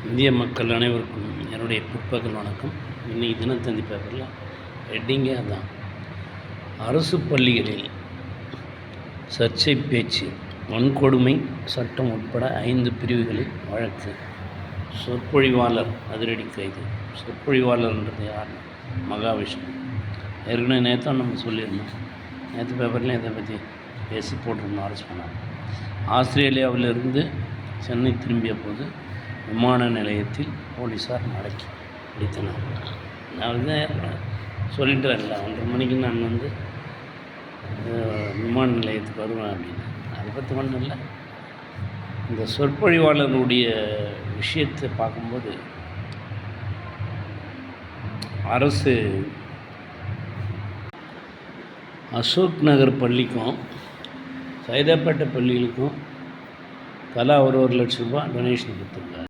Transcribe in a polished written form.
இந்திய மக்கள் அனைவருக்கும் என்னுடைய பிற்பகல் வணக்கம். இன்றைக்கி தினத்தந்தி பேப்பரில் ஹெட்டிங்கே அதுதான். அரசு பள்ளிகளில் சர்ச்சை பேச்சு, வன்கொடுமை சட்டம் உட்பட 5 பிரிவுகளில் வழக்கு. சொற்பொழிவாளர் அதிரடி கைது. சொற்பொழிவாளர்ன்றது யார்? மகாவிஷ்ணு. ஏற்கனவே நேற்று நம்ம சொல்லியிருந்தோம். நேற்று பேப்பர்லேயும் இதை பற்றி பேசி போட்டிருந்தோம். அரெஸ்ட் பண்ணாங்க. ஆஸ்திரேலியாவிலிருந்து சென்னை திரும்பிய போது விமான நிலையத்தில் போலீஸார் மடக்கி பிடித்தனர். நான் வந்து சொல்லிட்டுறேன்ல, 1:30 மணிக்கு நான் வந்து விமான நிலையத்துக்கு வருவேன் அப்படின்னு. அதை பற்றி ஒன்றும் இல்லை. இந்த சொற்பொழிவாளருடைய விஷயத்தை பார்க்கும்போது அரசு அசோக் நகர் பள்ளிக்கும் சைதாப்பேட்டை பள்ளிகளுக்கும் தலா ஒரு லட்ச ரூபா டொனேஷன் கொடுத்துருக்காரு.